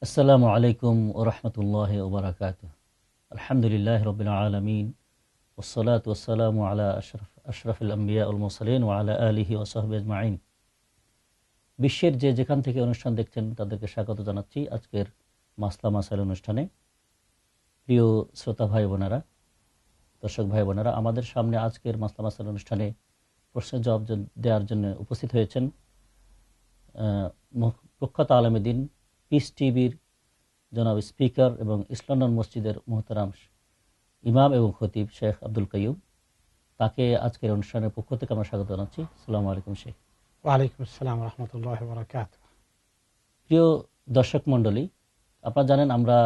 আসসালামু আলাইকুম ওয়া রাহমাতুল্লাহি ওয়া বারাকাতুহু। আলহামদুলিল্লাহি রাব্বিল আলামিন ওয়াসসালাতু ওয়াসসালামু আলা আশরাফিল আমবিয়া ওয়াল মুরসালিন ওয়া আলা আলিহি ওয়া সাহবিহি আজমাইন। বিশ্বের যে যেখান থেকে অনুষ্ঠান দেখছেন তাদেরকে স্বাগত জানাচ্ছি আজকের মাসলা মাসাইল অনুষ্ঠানে। প্রিয় শ্রোতা ভাই বোনেরা, দর্শক ভাই বোনেরা, আমাদের সামনে আজকের মাসলা মাসাইল অনুষ্ঠানে প্রশ্নের জবাব দেওয়ার জন্য উপস্থিত হয়েছেন প্রখ্যাত আলেমে দ্বীন, পিস টিভির জনাব স্পিকার এবং ইস্ট লন্ডন মসজিদের মোহতারাম ইমাম এবং খতিব শেখ আব্দুল কাইয়ুম। তাকে আজকের অনুষ্ঠানের পক্ষ থেকে আমরা স্বাগত জানাচ্ছি। আসসালামু আলাইকুম শেখ। ওয়ালাইকুম আসসালাম রাহমাতুল্লাহি ওয়া বারাকাতুহু। প্রিয় দর্শক মণ্ডলী, আপনারা জানেন আমরা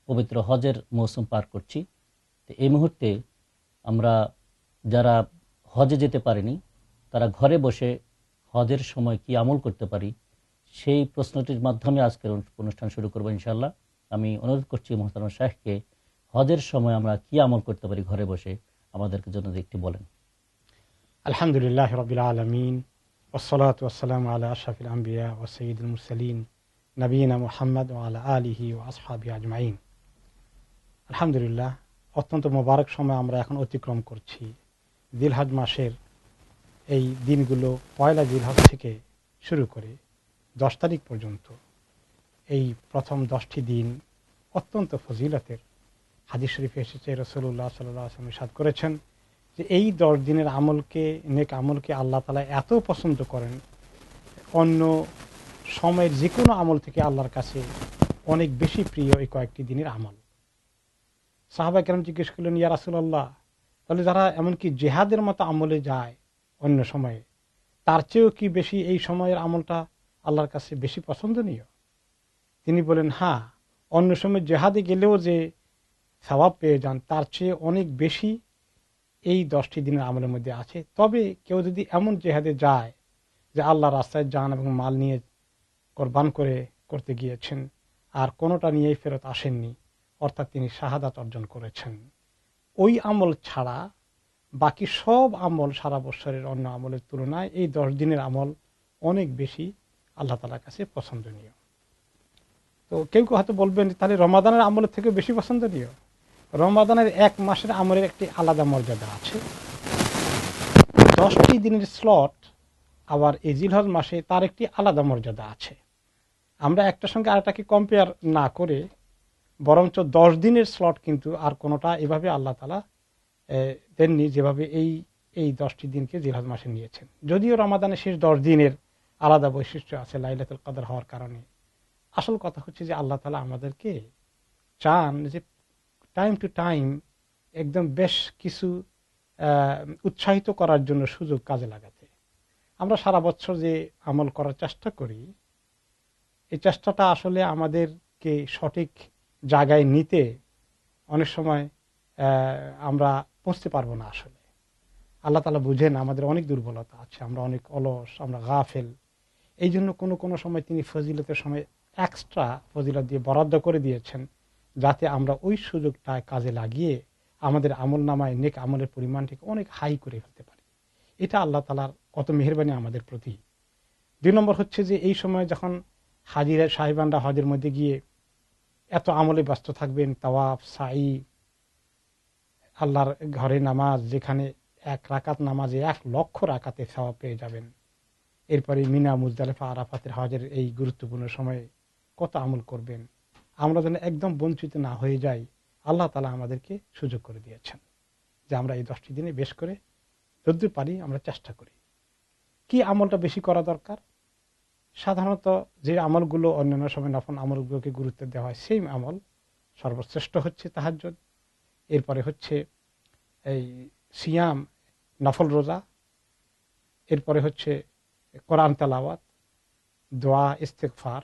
পবিত্র হজের মৌসুম পার করছি। তো এই মুহূর্তে আমরা যারা হজে যেতে পারিনি তারা ঘরে বসে হজের সময় কি আমল করতে পারি, সেই প্রশ্নটির মাধ্যমে আজকের অনুষ্ঠান শুরু করবো ইনশাআল্লাহ। আমি অনুরোধ করছি মোহতারাম শেখকে হজের সময় আমরা কি আমল করতে পারি ঘরে বসে আমাদেরকে জন্য একটু বলেন। আলহামদুলিল্লাহি রাব্বিল আলামিন ওয়াসসালাতু ওয়াসসালামু আলা আশরাফিল আমবিয়া ওয়া সাইয়্যিদিল মুরসালিন নবিয়িনা মুহাম্মদ ওয়া আলা আলিহি ওয়া আসহাবিহি আজমাইন। আলহামদুলিল্লাহ, অত্যন্ত মোবারক সময় আমরা এখন অতিক্রম করছি। জিলহজ মাসের এই দিনগুলো পয়লা জিলহজ থেকে শুরু করে 10 তারিখ পর্যন্ত এই প্রথম 10টি দিন অত্যন্ত ফজিলতের। হাদিস শরীফে এসেছে, রাসূলুল্লাহ সাল্লাল্লাহু আলাইহি ওয়াসাল্লাম ইরশাদ করেছেন যে এই 10 দিনের আমলকে, নেক আমলকে আল্লাহ তাআলা এত পছন্দ করেন, অন্য সময়ের যে কোনো আমল থেকে আল্লাহর কাছে অনেক বেশি প্রিয় এই কয়েকটি দিনের আমল। সাহাবা কেরাম জিজ্ঞেস করলেন, ইয়া রাসূলুল্লাহ, তাহলে যারা এমনকি জিহাদের মতো আমলে যায় অন্য সময়ে, তার চেয়েও কি বেশি এই সময়ের আমলটা আল্লাহর কাছে বেশি পছন্দনীয়? তিনি বলেন, হ্যাঁ, অন্য সময় জিহাদে গেলেও যে সওয়াব পেয়ে যান তার চেয়ে অনেক বেশি এই 10টি দিনের আমলের মধ্যে আছে। তবে কেউ যদি এমন জিহাদে যায় যে আল্লাহর রাস্তায় জান এবং মাল নিয়ে কোরবান করতে গিয়েছেন আর কোনোটা নিয়েই ফেরত আসেননি, অর্থাৎ তিনি শাহাদাত অর্জন করেছেন, ওই আমল ছাড়া বাকি সব আমল সারা বছরের অন্য আমলের তুলনায় এই 10 দিনের আমল অনেক বেশি আল্লাহ তাআলার কাছে পছন্দনীয়। তো কেউ কেউ হয়তো বলবেন, তাহলে রমাদানের আমলের থেকে বেশি পছন্দনীয়? রমাদানের এক মাসের আমলের একটি আলাদা মর্যাদা আছে। 10টি দিনের স্লট আবার এই জিলহজ মাসে তার একটি আলাদা মর্যাদা আছে। আমরা একটার সঙ্গে আরেকটাকে কম্পেয়ার না করে বরঞ্চ 10 দিনের স্লট কিন্তু আর কোনোটা এভাবে আল্লাহ তাআলা দেননি যেভাবে এই 10টি দিনকে জিলহজ মাসে নিয়েছেন। যদিও রমাদানের শেষ 10 দিনের আলাদা বৈশিষ্ট্য আছে লাইলাতুল কদর হওয়ার কারণে। আসল কথা হচ্ছে যে আল্লাহ তাআলা আমাদেরকে চান যে টাইম টু টাইম একদম বেশ কিছু উৎসাহিত করার জন্য সুযোগ কাজে লাগাতে। আমরা সারা বছর যে আমল করার চেষ্টা করি, এই চেষ্টাটা আসলে আমাদেরকে সঠিক জায়গায় নিতে অনেক সময় আমরা পৌঁছতে পারবো না। আসলে আল্লাহ তাআলা বুঝেন আমাদের অনেক দুর্বলতা আছে, আমরা অনেক অলস, আমরা গাফেল। এই জন্য কোনো সময় তিনি ফজিলতের সময় এক্সট্রা ফজিলত দিয়ে বরাদ্দ করে দিয়েছেন, যাতে আমরা ওই সুযোগটা কাজে লাগিয়ে আমাদের আমল নামায় নেক আমলের পরিমাণটিকে অনেক হাই করে ফেলতে পারি। এটা আল্লাহ তাআলার কত মেহেরবানি আমাদের প্রতি। 2 নম্বর হচ্ছে যে এই সময় যখন হাজিরা সাহেবানরা হজের মধ্যে গিয়ে এত আমলে ব্যস্ত থাকবেন, তাওয়াফ, সাই, আল্লাহর ঘরে নামাজ, যেখানে 1 রাকাত নামাজে 1 লক্ষ রাকাতে সওয়াব পেয়ে যাবেন। এরপরে মিনা, মুজদালিফা, আরাফাতের হজের এই গুরুত্বপূর্ণ সময়ে কত আমল করবেন। আমরা যেন একদম বঞ্চিত না হয়ে যাই, আল্লাহ তাআলা আমাদেরকে সুযোগ করে দিয়েছেন যে আমরা এই 10টি দিনে বেশ করে যতদূর পারি আমরা চেষ্টা করি। কি আমলটা বেশি করা দরকার? সাধারণত যে আমলগুলো অন্যান্য সময় নফল আমলগুলোকে গুরুত্ব দেওয়া হয়, সেই আমল সর্বশ্রেষ্ঠ হচ্ছে তাহাজ্জুদ। এরপরে হচ্ছে এই সিয়াম, নফল রোজা। এরপরে হচ্ছে কোরআন তেলাওয়াত, দোয়া, ইস্তেগফার।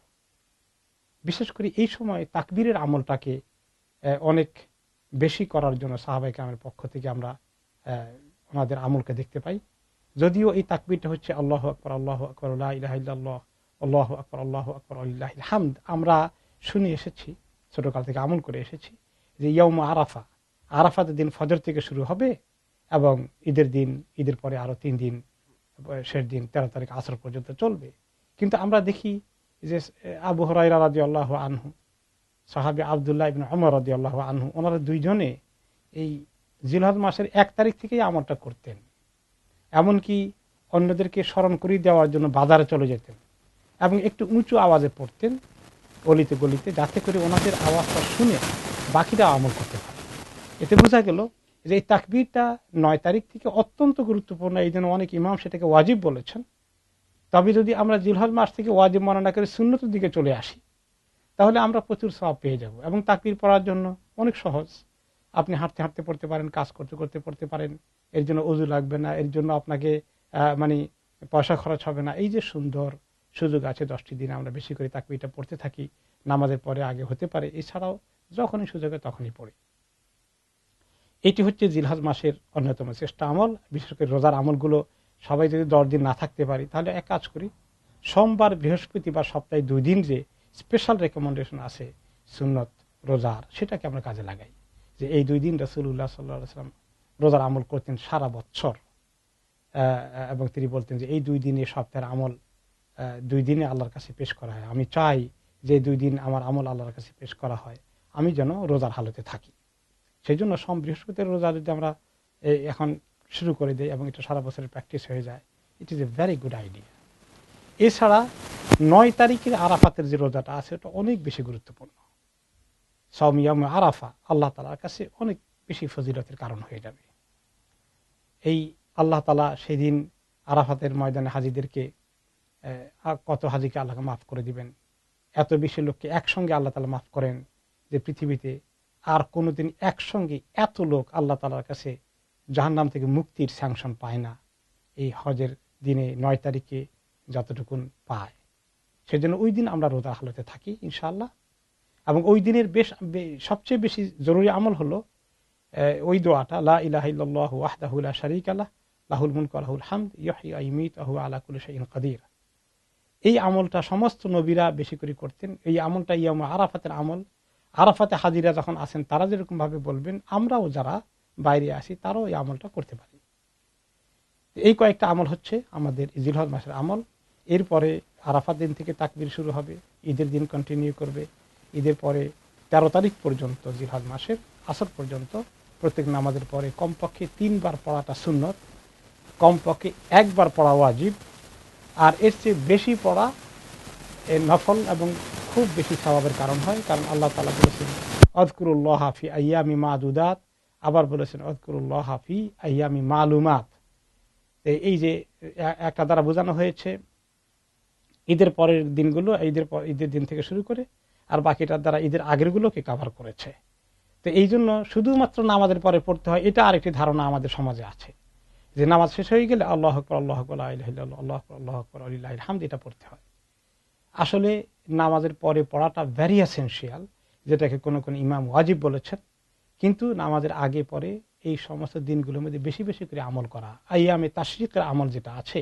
বিশেষ করে এই সময় তাকবীরের আমলটাকে অনেক বেশি করার জন্য সাহাবায়ে কেরামের পক্ষ থেকে আমরা ওনাদের আমলকে দেখতে পাই। যদিও এই তাকবীরটা হচ্ছে আল্লাহু আকবার, আল্লাহু আকবার, লা ইলাহা ইল্লাল্লাহ, আল্লাহু আকবার, আল্লাহু আকবার, লিল্লাহিল হামদ, আমরা শুনে এসেছি, ছোটকাল থেকে আমল করে এসেছি যে ইয়াউম আরাফা, আরাফাতের দিন ফজর থেকে শুরু হবে এবং ঈদের পরে আরো 3 দিন, শেষ দিন 13 তারিখ আসর পর্যন্ত চলবে। কিন্তু আমরা দেখি যে আবু হুরায়রা রাদিয়াল্লাহু আনহু, সাহাবী আব্দুল্লাহ ইবনে উমর রাদিয়াল্লাহু আনহু, ওনারা দুইজনে এই জিলহজ মাসের 1 তারিখ থেকেই আমলটা করতেন। এমনকি অন্যদেরকে স্মরণ করিয়ে দেওয়ার জন্য বাজারে চলে যেতেন এবং একটু উঁচু আওয়াজে পড়তেন গলিতে গলিতে, যাতে করে ওনাদের আওয়াজটা শুনে বাকিরা আমল করতে পারে। এতে বোঝা গেল যে এই তাকবীরটা 9 তারিখ থেকে অত্যন্ত গুরুত্বপূর্ণ। এই জন্য অনেক ইমাম সেটাকে ওয়াজিব বলেছেন। তবে যদি আমরা জিলহজ মাস থেকে ওয়াজিব মনে না করে সুন্নতের দিকে চলে আসি, তাহলে আমরা প্রচুর সওয়াব পেয়ে যাব। এবং তাকবীর পড়ার জন্য অনেক সহজ। আপনি হাঁটতে হাঁটতে পড়তে পারেন, কাজ করতে করতে পড়তে পারেন। এর জন্য ওযু লাগবে না, এর জন্য আপনাকে মানে পয়সা খরচ হবে না। এই যে সুন্দর সুযোগ আছে, 10টি দিন আমরা বেশি করে তাকবীরটা পড়তে থাকি, নামাজের পরে আগে হতে পারে, এছাড়াও যখনই সুযোগ হয় তখনই পড়ি। এটি হচ্ছে জিলহজ মাসের অন্যতম শ্রেষ্ঠ আমল। বিশেষ করে রোজার আমলগুলো সবাই যদি 10 দিন না থাকতে পারি, তাহলে এক কাজ করি, সোমবার বৃহস্পতিবার সপ্তাহে 2 দিন যে স্পেশাল রেকমেন্ডেশন আছে সুন্নত রোজার, সেটাকে আমরা কাজে লাগাই। যে এই 2 দিন রাসূলুল্লাহ সাল্লাল্লাহু আলাইহি ওয়াসাল্লাম রোজার আমল করতেন সারা বছর, এবং তিনি বলতেন যে এই 2 দিনে সপ্তাহের আমল 2 দিনে আল্লাহর কাছে পেশ করা হয়। আমি চাই যে 2 দিন আমার আমল আল্লাহর কাছে পেশ করা হয়, আমি যেন রোজার হালতে থাকি। সেই জন্য সোম বৃহস্পতির রোজা যদি আমরা এখন শুরু করে দিই এবং এটা সারা বছরের প্র্যাকটিস হয়ে যায়, it is a very good idea. এছাড়া 9 তারিখের আরাফাতের যে রোজাটা আছে, ওটা অনেক বেশি গুরুত্বপূর্ণ। সাওম ইয়াউম আরাফা আল্লাহ তাআলার কাছে অনেক বেশি ফজিলতের কারণ হয়ে যাবে। এই আল্লাহ তাআলা সেদিন আরাফাতের ময়দানে হাজীদেরকে, কত হাজীকে আল্লাহ মাফ করে দিবেন, এত বেশি লোককে একসঙ্গে আল্লাহ তাআলা মাফ করেন যে পৃথিবীতে আর কোনোদিন একসঙ্গে এত লোক আল্লাহ তাআলার কাছে জাহান্নাম থেকে মুক্তির স্যাংশন পায় না এই হজের দিনে 9 তারিখে যতটুকুন পায়। সেজন্য ওই দিন আমরা রোজা হালতে থাকি ইনশাআল্লাহ। এবং ওই দিনের সবচেয়ে বেশি জরুরি আমল হলো ওই দোয়াটা, লা ইলাহা ইল্লাল্লাহু ওয়াহদাহু লা শারীকা লাহু লাহুল মুলকু ওয়া লাহুল হামদ ইউহয়ি ওয়া ইউমীতু ওয়া হুয়া আলা কুল্লি শাইইন কাদির। এই আমলটা সমস্ত নবীরা বেশি করে করতেন। এই আমলটা ইয়াউম আরাফাতের আমল। আরাফাতে হাজিরা যখন আসেন তারা যেরকম ভাবে বলবেন, আমরাও যারা বাইরে আসি তারাও এই আমলটা করতে পারি। এই কয়েকটা আমল হচ্ছে আমাদের জিলহজ মাসের আমল। এরপরে আরাফাত দিন থেকে তাকবীর শুরু হবে, ঈদের দিন কন্টিনিউ করবে। ঈদের পরে 13 তারিখ পর্যন্ত জিলহজ মাসের আসর পর্যন্ত প্রত্যেক নামাজের পরে কমপক্ষে 3 বার পড়াটা সুন্নত, কমপক্ষে 1 বার পড়া ওয়াজিব, আর এর চেয়ে বেশি পড়া নফল এবং খুব বেশি সওয়াবের কারণ হয়। কারণ আল্লাহ তাআলা বলেছেন আযকুরুল্লাহ ফি আইয়ামি মাদুদাত, আবার বলেছেন আযকুরুল্লাহ ফি আইয়ামি মালুমাত। এই যে একটা দ্বারা বোঝানো হয়েছে ঈদের পরের দিনগুলো, ঈদের দিন থেকে শুরু করে, আর বাকিটার দ্বারা ঈদের আগের গুলোকে কভার করেছে। তো এই জন্য শুধুমাত্র নামাজের পরে পড়তে হয়, এটা আরেকটি ধারণা আমাদের সমাজে আছে যে নামাজ শেষ হয়ে গেলে আল্লাহু আকবার আল্লাহু আকবার লা ইলাহা ইল্লাল্লাহ আল্লাহু আকবার আল্লাহু আকবার ওয়া লিল্লাহিল হামদ এটা পড়তে হয়। আসলে নামাজের পরে পড়াটা ভেরি এসেনশিয়াল, যেটাকে কোন কোন ইমাম ওয়াজিব বলেছেন। কিন্তু নামাজের আগে পরে এই সমস্ত দিনগুলোর মধ্যে বেশি বেশি করে আমল করা, আইয়ামে তাশরিকের আমল যেটা আছে,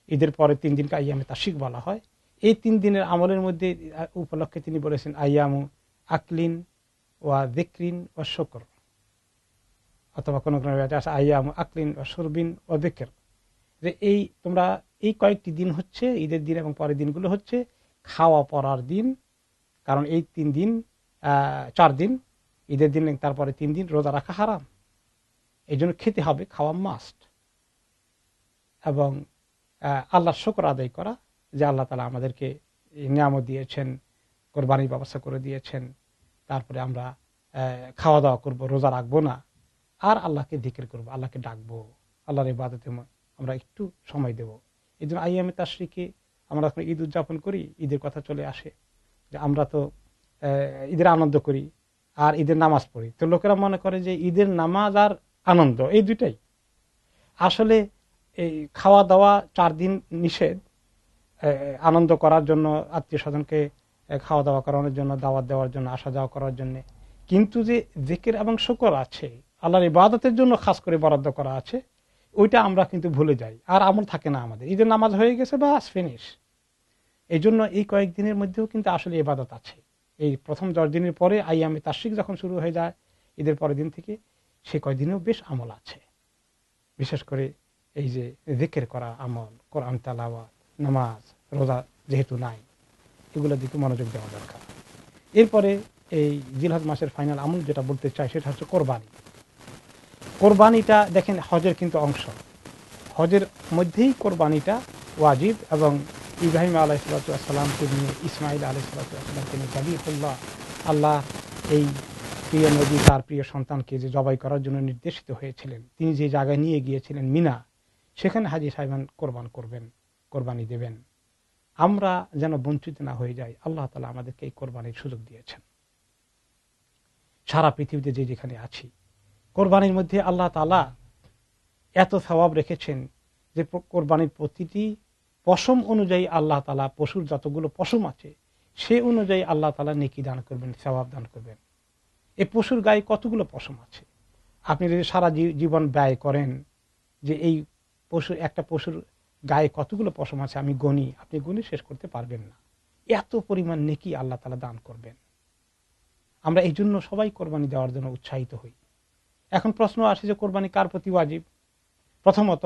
ঈদের পরে 3 দিনকে আইয়ামে তাশরিক বলা হয়। এই 3 দিনের আমলের মধ্যে উপলক্ষে তিনি বলেছেন আইয়ামু আকলিন ওয়া যিকরিন ওয়া শুকর, অথবা কোন কোন আছে আইয়ামু আকলিন ওয়া শুরবিন ওয়া যিকর। যে এই তোমরা এই কয়েকটি দিন হচ্ছে ঈদের দিন এবং পরের দিনগুলো হচ্ছে খাওয়া পড়ার দিন। কারণ এই 3 দিন 4 দিন ঈদের দিন, তারপরে 3 দিন রোজা রাখা হারাম, এই জন্য খেতে হবে, খাওয়া মাস্ট। এবং আল্লাহর শুকর আদায় করা যে আল্লাহ তাআলা আমাদেরকে নিয়ামত দিয়েছেন, কোরবানির ব্যবস্থা করে দিয়েছেন, তারপরে আমরা খাওয়া দাওয়া করব, রোজা রাখবো না, আর আল্লাহকে জিকির করব, আল্লাহকে ডাকবো, আল্লাহর ইবাদতে আমরা একটু সময় দেব। এই জন্য আইয়ামে তাশরিকে আমরা যখন ঈদ উদযাপন করি, ঈদের কথা চলে আসে যে আমরা তো ঈদের আনন্দ করি আর ঈদের নামাজ পড়ি। তো লোকেরা মনে করে যে ঈদের নামাজ আর আনন্দ এই দুইটাই। আসলে এই খাওয়া দাওয়া 4 দিন নিষেধ, আনন্দ করার জন্য, আত্মীয় স্বজনকে খাওয়া দাওয়া করানোর জন্য, দাওয়াত দেওয়ার জন্য, আসা যাওয়া করার জন্য। কিন্তু যে জিকির এবং শুকর আছে, আল্লাহর ইবাদতের জন্য খাস করে বরাদ্দ করা আছে, ওইটা আমরা কিন্তু ভুলে যাই, আর আমল থাকে না আমাদের। ঈদের নামাজ হয়ে গেছে, বাস ফিনিশ। এই জন্য এই কয়েকদিনের মধ্যেও কিন্তু আসলে ইবাদত আছে। এই প্রথম 10 দিনের পরে আইয়ামে তাশরিক যখন শুরু হয়ে যায় ঈদের পরের দিন থেকে, সেই কয়েকদিনেও বেশ আমল আছে। বিশেষ করে এই যে জিকির করা আমল, কোরআন তেলাওয়াত, নামাজ, রোজা যেহেতু নাই, এগুলোর দিকে মনোযোগ দেওয়া দরকার। এরপরে এই জিলহজ মাসের ফাইনাল আমল যেটা বলতে চাই সেটা হচ্ছে কোরবানি। কোরবানিটা দেখেন হজের কিন্তু অংশ, হজের মধ্যেই কোরবানিটা ওয়াজিব। এবং ইব্রাহিম আলাইহিসসালামকে নিয়ে, ইসমাইল আলাইহিসসালামকে নিয়ে যাবিহুল্লাহ, আল্লাহ এই প্রিয় নবী তার প্রিয় সন্তানকে যে জবাই করার জন্য নির্দেশিত হয়েছিলেন, তিনি যে জায়গায় নিয়ে গিয়েছিলেন মিনা, সেখানে হাজী সাহেবান কোরবানি দেবেন। আমরা যেন বঞ্চিত না হয়ে যাই, আল্লাহ তাআলা আমাদেরকে এই কোরবানির সুযোগ দিয়েছেন। সারা পৃথিবীতে যে যেখানে আছি, কোরবানির মধ্যে আল্লাহ তাআলা এত সওয়াব রেখেছেন যে কোরবানির প্রতিটি পশম অনুযায়ী আল্লাহ তাআলা, পশুর যতগুলো পশম আছে সে অনুযায়ী আল্লাহ তাআলা নেকি দান করবেন, সওয়াব দান করবেন। এই পশুর গায়ে কতগুলো পশম আছে, আপনি যদি সারা জীবন ব্যয় করেন যে এই একটা পশুর গায়ে কতগুলো পশম আছে আমি গণি, আপনি গণি শেষ করতে পারবেন না। এত পরিমাণ নেকি আল্লাহ তাআলা দান করবেন। আমরা এই জন্য সবাই কোরবানি দেওয়ার জন্য উৎসাহিত হই। এখন প্রশ্ন আসে যে কোরবানি কার প্রতি ওয়াজিব? প্রথমত,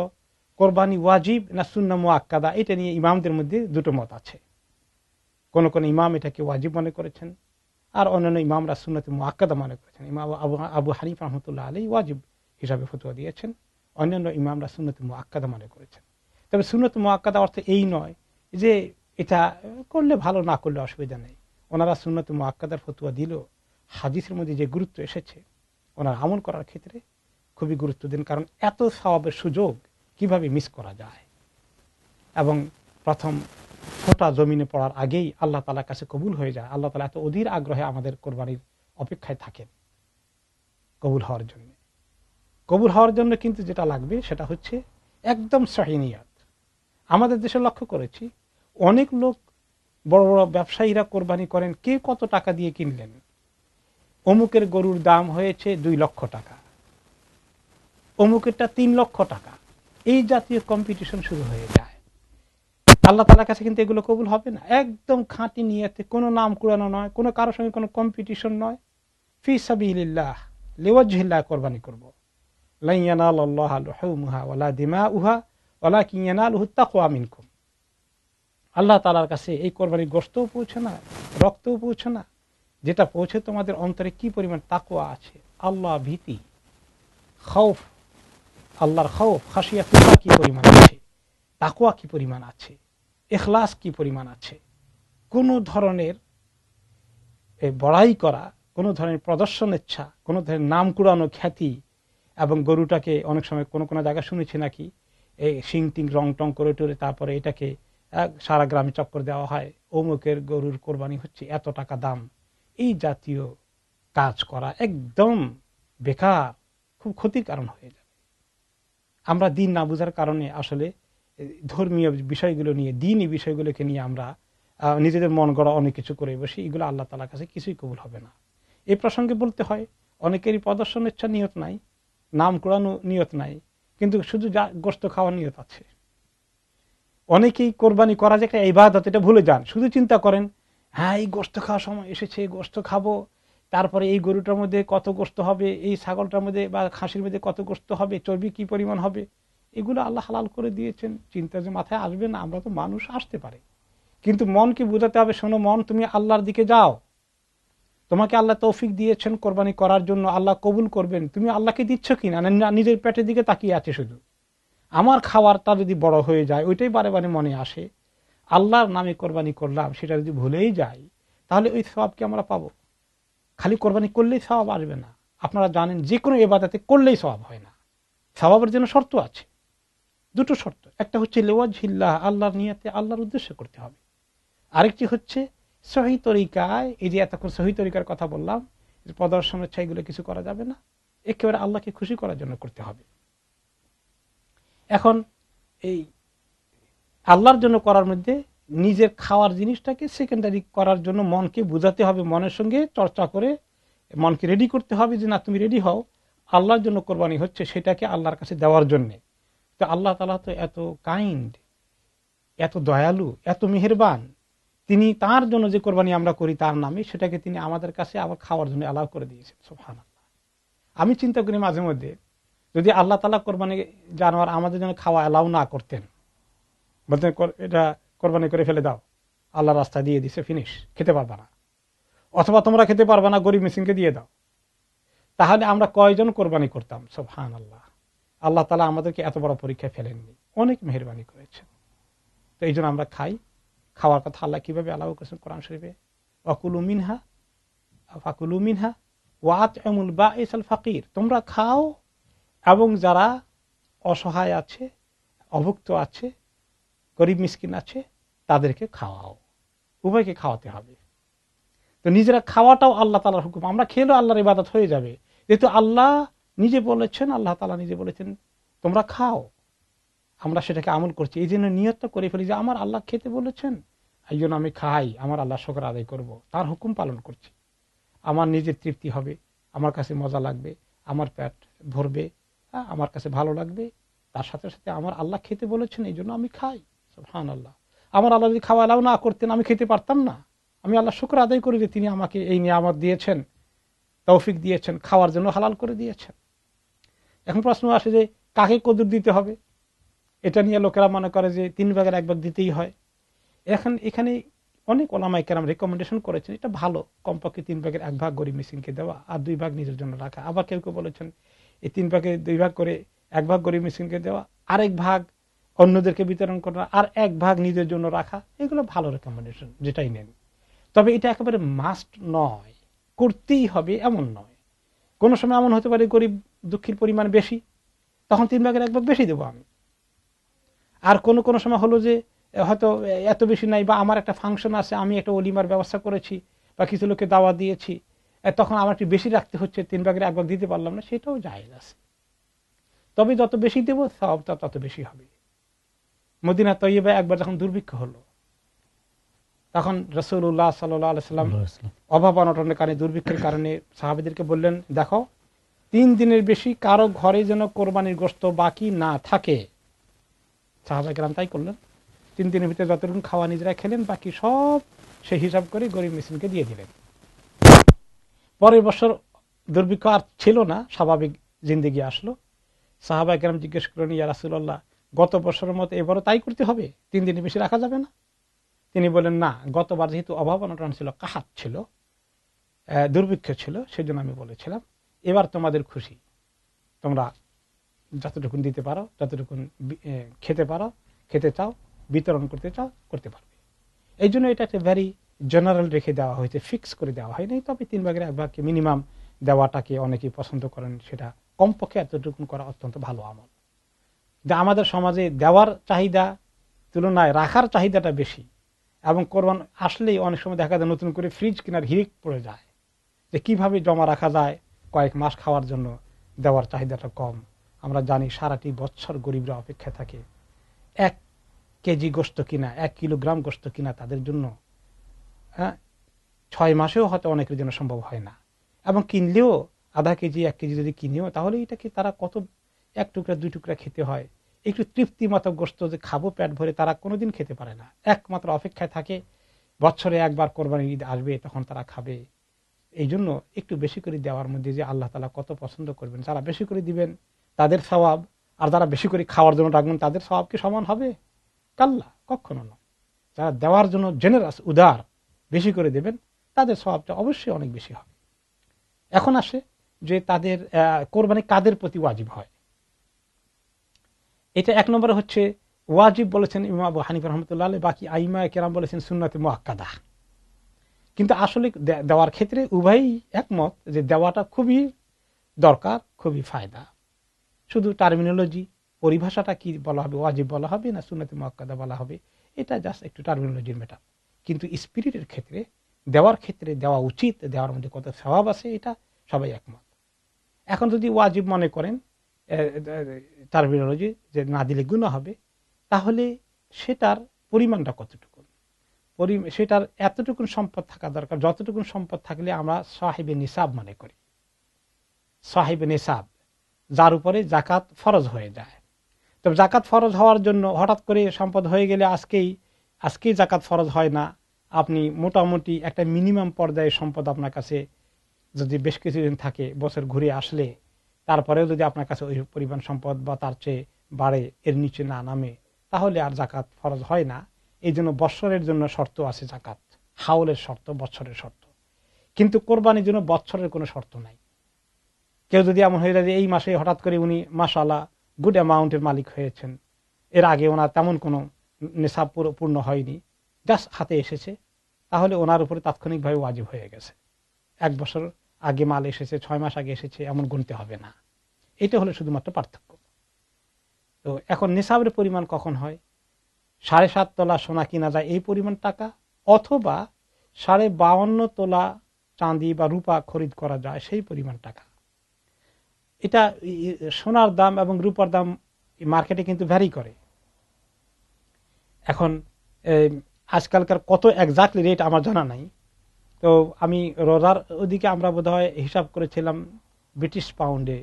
কোরবানি ওয়াজিব না সুন্নাহ মুআক্কাদা, এটা নিয়ে ইমামদের মধ্যে দুটো মত আছে। কোন কোন ইমাম এটাকে ওয়াজিব মনে করেছেন, আর অন্যান্য ইমামরা সুন্নাতে মুআক্কাদা মনে করেছেন। ইমাম আবু হানিফা রাহমাতুল্লাহ আলাইহি ওয়াজিব হিসাবে ফতোয়া দিয়েছেন, অন্যান্য ইমামরা সুন্নাতে মুআক্কাদা মনে করেছেন। তবে সুন্নাতে মুআক্কাদা অর্থ এই নয় যে এটা করলে ভালো, না করলে অসুবিধা নেই। ওনারা সুন্নাতে মুআক্কাদার ফতোয়া দিল, হাদিসের মধ্যে যে গুরুত্ব এসেছে ওনার আমল করার ক্ষেত্রে খুবই গুরুত্ব দেন, কারণ এত সওয়াবের সুযোগ কিভাবে মিস করা যায়। এবং প্রথম ফোঁটা জমিনে পড়ার আগেই আল্লাহ তাআলার কাছে কবুল হয়ে যায়। আল্লাহ তাআলা এত অধীর আগ্রহে আমাদের কোরবানির অপেক্ষায় থাকেন কবুল হওয়ার জন্য। কবুল হওয়ার জন্য কিন্তু যেটা লাগবে সেটা হচ্ছে একদম সহিহ নিয়ত। আমাদের দেশে লক্ষ্য করেছি অনেক লোক, বড় বড় ব্যবসায়ীরা কোরবানি করেন, কে কত টাকা দিয়ে কিনলেন, অমুকের গরুর দাম হয়েছে 2 লক্ষ টাকা, অমুকেরটা 3 লক্ষ টাকা, এই জাতীয় কম্পিটিশন শুরু হয়ে যায়। আল্লাহ তাআলার কাছে কিন্তু এগুলো কবুল হবে না। একদম খাঁটি নিয়তে, কোনো নাম কুড়ানো নয়, কোনো কারোর সঙ্গে কোনো কম্পিটিশন নয়, ফি সাবিলিল্লাহ লিওয়াজহিল্লাহ কোরবানি করব। লা ইয়ানালাল্লাহু লুহুমুহা ওয়ালা দিমাউহা ওয়ালাকিন ইয়ানালুহুত তাকওয়া মিনকুম। আল্লাহ তাআলার কাছে এই কোরবানির গোশতও পৌঁছে না, রক্তও পৌঁছে না, যেটা পৌঁছে তোমাদের অন্তরে কি পরিমাণ তাকওয়া আছে, আল্লাহ ভীতি, খৌফ, আল্লাহর খৌফ, খাশিয়াতুল্লাহ কি পরিমাণ আছে, তাকওয়া কি পরিমাণ আছে, ইখলাস কি পরিমাণ আছে। কোন ধরনের বড়াই করা, কোন ধরনের প্রদর্শন ইচ্ছা, কোন ধরনের নাম কুড়ানো, খ্যাতি, এবং গরুটাকে অনেক সময় কোন কোন জায়গায় শুনেছি নাকি এই শিং টিং রং টং করে টরে তারপরে এটাকে সারা গ্রামে চক্কর দেওয়া হয়, অমুকের গরুর কোরবানি হচ্ছে এত টাকা দাম। এই জাতীয় কাজ করা একদম বেকার, খুব ক্ষতির কারণ হয়ে যাবে। আমরা দিন না বুঝার কারণে আসলে ধর্মীয় বিষয়গুলো নিয়ে, দিনই বিষয়গুলোকে নিয়ে আমরা নিজেদের মন গড়া অনেক কিছু করে বসি, এগুলো আল্লাহ তাআলার কাছে কিছুই কবুল হবে না। এই প্রসঙ্গে বলতে হয় অনেকেরই প্রদর্শন ইচ্ছা নিয়ত নাই, নাম কুড়ানো নিয়ত নাই, কিন্তু শুধু গোশত খাওয়ার নিয়ত আছে। অনেকেই কোরবানি করা যে একটা ইবাদত এটা ভুলে যান, শুধু চিন্তা করেন হ্যাঁ এই গোশত খাওয়ার সময় এসেছে, গোশত খাবো, তারপরে এই গরুটার মধ্যে কত গোশত হবে, এই ছাগলটার মধ্যে বা খাসির মধ্যে কত গোশত হবে, চর্বি কি পরিমাণ হবে, এগুলো আল্লাহ হালাল করে দিয়েছেন। চিন্তা যে মাথায় আসবে না, আমরা তো মানুষ, আসতে পারে, কিন্তু মনকে বোঝাতে হবে, শোনো মন, তুমি আল্লাহর দিকে যাও, তোমাকে আল্লাহ তৌফিক দিয়েছেন কোরবানি করার জন্য, আল্লাহ কবুল করবেন, তুমি আল্লাহকে দিচ্ছ কিনা, নিজের পেটের দিকে তাকিয়ে আছে শুধু। আমার খাওয়ারটা যদি বড় হয়ে যায়, ওইটাই বারে বারে মনে আসে, আল্লাহর নামে কোরবানি করলাম, সেটা যদি ভুলেই যাই, তাহলে ওই সওয়াব কি আমরা পাবো? খালি কোরবানি করলেই সওয়াব আসবে না। আপনারা জানেন যে কোনো ইবাদতে করলেই সওয়াব হয় না, সওয়াবের জন্য শর্ত আছে, দুটো শর্ত। একটা হচ্ছে লিওয়াজহিল্লাহ, আল্লাহর নিয়তে, আল্লাহর উদ্দেশ্যে করতে হবে। আরেকটি হচ্ছে সহিহ তরিকায়, এই যে এতক্ষণ সহিহ তরিকার কথা বললাম, প্রদর্শনের ইচ্ছা এগুলো কিছু করা যাবে না, একেবারে আল্লাহকে খুশি করার জন্য করতে হবে। এখন এই আল্লাহর জন্য করার মধ্যে নিজের খাওয়ার জিনিসটাকে সেকেন্ডারি করার জন্য মনকে বুঝাতে হবে, মনের সঙ্গে চর্চা করে মনকে রেডি করতে হবে যে না তুমি রেডি হও, আল্লাহর জন্য কোরবানি হচ্ছে, সেটাকে আল্লাহর কাছে দেওয়ার জন্য। তো আল্লাহ তাআলা তো এত কাইন্ড, এত দয়ালু, এত মেহেরবান, তিনি তার জন্য যে কোরবানি আমরা করি তার নামে, সেটাকে তিনি আমাদের কাছে আবার খাওয়ার জন্য অ্যালাউ করে দিয়েছেন। সুবহানাল্লাহ। আমি চিন্তা করি মাঝে মধ্যে, যদি আল্লাহ তাআলা কোরবানি জানোয়ার আমাদের জন্য খাওয়া অ্যালাউ না করতেন, বলতেন এটা কোরবানি করে ফেলে দাও, আল্লাহ রাস্তা দিয়ে দিছে, ফিনিশ, খেতে পারবা না, অথবা তোমরা খেতে পারবা না, গরিব মিসকিনকে দিয়ে দাও। তাহলে আমরা কয়জন কোরবানি করতাম? সুবহানাল্লাহ। আল্লাহ তাআলা আমাদেরকে এত বড় পরীক্ষায় ফেলেননি, অনেক মেহেরবানি করেছেন। তো এই জন্য আমরা খাই। খাওয়ার কথা আল্লাহ কিভাবে আল্লাহ করেছেন কোরআন শরীফে, ওয়াকুলু মিনহা ফাকুলু মিনহা ওয়াত'ইমুল বাঈসাল ফাকির, তোমরা খাও এবং যারা অসহায় আছে, অভুক্ত আছে, গরিব মিসকিন আছে, তাদেরকে খাওয়াও। উভয়কে খাওয়াতে হবে। তো নিজেরা খাওয়াটাও আল্লাহ তাআলার হুকুম। আমরা খেলেও আল্লাহর ইবাদত হয়ে যাবে, যেহেতু আল্লাহ নিজে বলেছেন, আল্লাহ তাআলা নিজে বলেছেন তোমরা খাও, আমরা সেটাকে আমল করছি। এই জন্য নিয়ত করে ফেলি যে আমার আল্লাহ খেতে বলেছেন, এই জন্য আমি খাই, আমার আল্লাহ শুকর আদায় করব, তার হুকুম পালন করছি। আমার নিজের তৃপ্তি হবে, আমার কাছে মজা লাগবে, আমার পেট ভরবে, আমার কাছে ভালো লাগবে, তার সাথে সাথে আমার আল্লাহ খেতে বলেছেন, এই জন্য আমি খাই। সুবহানাল্লাহ। আমার আল্লাহ যদি খাওয়া এলাও না করতেন, আমি খেতে পারতাম না। আমি আল্লাহ শুকর আদায় করি যে তিনি আমাকে এই নিয়ামত দিয়েছেন, তৌফিক দিয়েছেন, খাওয়ার জন্য হালাল করে দিয়েছেন। এখন প্রশ্ন আসে যে কাকে কদর দিতে হবে? এটা নিয়ে লোকেরা মনে করে যে 3 ভাগের 1 ভাগ দিতেই হয়। এখানে অনেক ওলামায়ে কেরাম রেকমেন্ডেশন করেছেন, এটা ভালো, কমপক্ষে 3 ভাগের 1 ভাগ গরিব মিসকিনকে দেওয়া আর 2 ভাগ নিজের জন্য রাখা। আবার কেউ কেউ বলেছেন এই 3 ভাগে 2 ভাগ করে 1 ভাগ গরিব মিসকিনকে দেওয়া, আরেক ভাগ অন্যদেরকে বিতরণ করা, আর 1 ভাগ নিজের জন্য রাখা। এগুলো ভালো রেকমেন্ডেশন, যেটাই নেন। তবে এটা একেবারে মাস্ট নয়, করতেই হবে এমন নয়। কোনো সময় এমন হতে পারে গরিব দুঃখীর পরিমাণ বেশি, তখন 3 ভাগের 1 ভাগ বেশি দেবো আমি। আর কোনো সময় হলো যে হয়তো এত বেশি নাই, বা আমার একটা ফাংশন আছে, আমি একটা ওলিমার ব্যবস্থা করেছি বা কিছু লোকে দাওয়াত দিয়েছি, তখন আমার একটু বেশি রাখতে হচ্ছে, 3 ভাগের 1 ভাগ দিতে পারলাম না, সেটাও জায়েজ আছে। তবে যত বেশি দেব সওয়াবটা তত বেশি হবে। মদিনা তৈয়বায় একবার যখন দুর্ভিক্ষ হলো, তখন রাসূলুল্লাহ সাল্লাল্লাহু আলাইহি সাল্লাম অভাব অনটনের কারণে, দুর্ভিক্ষের কারণে সাহাবীদেরকে বললেন, দেখো 3 দিনের বেশি কারো ঘরে যেন কোরবানির গোশত বাকি না থাকে। সাহাবায়ে কেরাম তাই করলেন। 3 দিনের ভিতরে যতটুকু খাওয়া নিজেরা খেলেন, বাকি সব সেই হিসাব করে গরিব মিসকিনকে দিয়ে দিলেন। পরের বছর দুর্ভিক্ষ আর ছিল না, স্বাভাবিক জিন্দেগি আসলো। সাহাবায়ে কেরাম জিজ্ঞেস করলেন, ইয়া রাসূলুল্লাহ, গত বছরের মতো এবারও তাই করতে হবে? 3 দিনের বেশি রাখা যাবে না? তিনি বলেন, না, গতবার যেহেতু অভাব অনটন ছিল, কাহাত ছিল, দুর্ভিক্ষ ছিল, সেজন্য আমি বলেছিলাম এবার তোমাদের খুশি, তোমরা যতটুকুন দিতে পারো, যতটুকুন খেতে পারো, খেতে চাও, বিতরণ করতে চাও, করতে পারবে। এই জন্য এটা একটা ভেরি জেনারেল রেখে দেওয়া হয়েছে, ফিক্স করে দেওয়া হয়নি। তবে 3 ভাগের 1 ভাগকে মিনিমাম দেওয়াটাকে অনেকেই পছন্দ করেন, সেটা কমপক্ষে এতটুকুন করা অত্যন্ত ভালো আমল। যা আমাদের সমাজে দেওয়ার চাহিদা তুলনায় রাখার চাহিদাটা বেশি, এবং কোরবান আসলেই অনেক সময় দেখা যায় নতুন করে ফ্রিজ কেনার হিড়িক পড়ে যায়, যে কিভাবে জমা রাখা যায় কয়েক মাস খাওয়ার জন্য। দেওয়ার চাহিদাটা কম। আমরা জানি সারাটি বছর গরিবরা অপেক্ষা থাকে 1 কেজি গোশত কিনা, 1 কিলোগ্রাম গোশত কিনা তাদের জন্য 6 মাসেও হয়তো অনেকের জন্য সম্ভব হয় না। এবং কিনলেও আধা কেজি 1 কেজি যদি কিনেও, তাহলে এটাকে তারা কত 1 টুকরা 2 টুকরা খেতে হয়। একটু তৃপ্তি মতো গোশত যে খাবো পেট ভরে, তারা কোনোদিন খেতে পারে না। একমাত্র অপেক্ষায় থাকে বছরে একবার কোরবানির ঈদ আসবে, তখন তারা খাবে। এই জন্য একটু বেশি করে দেওয়ার মধ্যে যে আল্লাহ তাআলা কত পছন্দ করবেন। যারা বেশি করে দিবেন তাদের সওয়াব, আর যারা বেশি করে খাওয়ার জন্য রাখবেন তাদের সওয়াব কি সমান হবে? কাল্লা, কখনো নয়। যারা দেওয়ার জন্য জেনারাস, উদার, বেশি করে দেবেন, তাদের সওয়াবটা অবশ্যই অনেক বেশি হবে। এখন আসে যে তাদের কোরবানি কাদের প্রতি ওয়াজিব হয়। এটা 1 নম্বরে হচ্ছে ওয়াজিব বলেছেন ইমাম আবু হানিফা রাহমাতুল্লাহ আলাইহি, বাকি আইমায়ে কেরাম বলেছেন সুন্নাতে মুআক্কাদা। কিন্তু আসলে দেওয়ার ক্ষেত্রে উভয়ই একমত যে দেওয়াটা খুবই দরকার, খুবই ফায়দা। শুধু টার্মিনোলজি, পরিভাষাটা কি বলা হবে, ওয়াজিব বলা হবে না সুন্নাতে মুআক্কাদা বলা হবে, এটা জাস্ট একটু টার্মিনোলজির ম্যাটার। কিন্তু স্পিরিটের ক্ষেত্রে, দেওয়ার ক্ষেত্রে দেওয়া উচিত, দেওয়ার মধ্যে কত সওয়াব আছে, এটা সবাই একমত। এখন যদি ওয়াজিব মনে করেন টার্মিনোলজি, যে না দিলে গুনাহ হবে, তাহলে সেটার পরিমাণটা কতটুকু? সেটার এতটুকুন সম্পদ থাকা দরকার যতটুকুন সম্পদ থাকলে আমরা সাহিবে নিসাব মনে করি। সাহিবে নিসাব, যার উপরে যাকাত ফরজ হয়ে যায়। তবে যাকাত ফরজ হওয়ার জন্য হঠাৎ করে সম্পদ হয়ে গেলে আজকেই যাকাত ফরজ হয় না। আপনি মোটামুটি একটা মিনিমাম পর্যায়ে সম্পদ আপনার কাছে যদি বেশ কিছুদিন থাকে, বছর ঘুরে আসলে, তারপরেও যদি আপনার কাছে ওই পরিমাণ সম্পদ বা তার চেয়ে বাড়ে, এর নিচে না নামে, তাহলে আর যাকাত ফরজ হয় না। এই জন্য বৎসরের জন্য শর্ত আছে যাকাত, হাউলের শর্ত, বৎসরের শর্ত। কিন্তু কোরবানির জন্য বৎসরের কোনো শর্ত নাই। কেউ যদি এমন হয়ে যায় যে এই মাসে হঠাৎ করে উনি মাশাআল্লাহ গুড অ্যামাউন্টের মালিক হয়েছেন, এর আগে ওনার তেমন কোনো নেশাব পূর্ণ হয়নি, জাস্ট হাতে এসেছে, তাহলে ওনার উপরে তাৎক্ষণিকভাবে ওয়াজিব হয়ে গেছে। 1 বছর আগে মাল এসেছে, 6 মাস আগে এসেছে, এমন গুনতে হবে না। এটা হলো শুধুমাত্র পার্থক্য। তো এখন নেশাবের পরিমাণ কখন হয়? 7.5 তোলা সোনা কিনা যায় এই পরিমাণ টাকা, অথবা 52.5 তোলা চাঁদি বা রূপা খরিদ করা যায় সেই পরিমাণ টাকা। এটা সোনার দাম এবং রূপার দাম মার্কেটে কিন্তু ভ্যারি করে। এখন আজকালকার কত এক্স্যাক্টলি রেট আমার জানা নাই। তো আমি রোজার ওদিকে আমরা বোধহয় হিসাব করেছিলাম ব্রিটিশ পাউন্ডে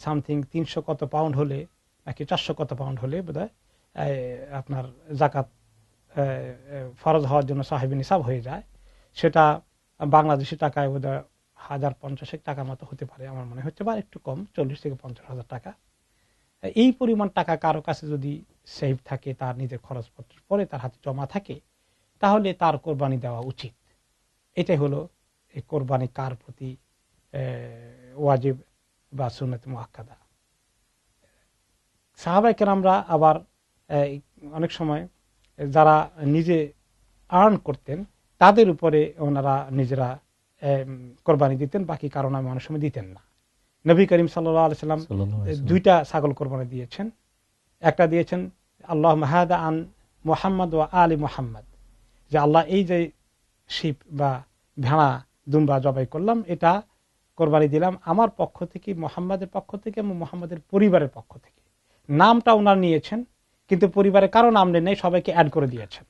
সামথিং 300 কত পাউন্ড হলে নাকি 400 কত পাউন্ড হলে বোধহয় আপনার যাকাত ফরজ হওয়ার জন্য সাহেব নিসাব হয়ে যায়। সেটা বাংলাদেশি টাকায় বোধহয় 1050 টাকার মতো হতে পারে, আমার মনে হচ্ছে, বা একটু কম, 40 থেকে 50,000 টাকা। এই পরিমাণ টাকা কারো কাছে যদি সেভ থাকে, তার নিজের খরচপত্র পরে তার হাতে জমা থাকে, তাহলে তার কোরবানি দেওয়া উচিত। এটাই হলো এই কোরবানি কার প্রতি ওয়াজিব বা সুন্নাত মুআক্কাদা। সাহাবায়ে কেরামরা আবার অনেক সময় যারা নিজে আর্ন করতেন তাদের উপরে ওনারা নিজেরা কোরবানি দিতেন, বাকি কারো নামে অনেক সময় দিতেন না। নবী করিম সাল্লাল্লাহু আলাইহি সাল্লাম 2টা ছাগল কোরবানি দিয়েছেন। একটা দিয়েছেন আল্লাহুম্মা হাদা আন মুহাম্মদ ওয়া আলি মুহাম্মদ, যে আল্লাহ এই যে শিপ বা ভেড়া দুম্বা জবাই করলাম, এটা কোরবানি দিলাম আমার পক্ষ থেকে, মুহাম্মাদের পক্ষ থেকে এবং মুহাম্মাদের পরিবারের পক্ষ থেকে। নামটা ওনার নিয়েছেন, কিন্তু পরিবারের কারো নাম নেই, সবাইকে অ্যাড করে দিয়েছেন।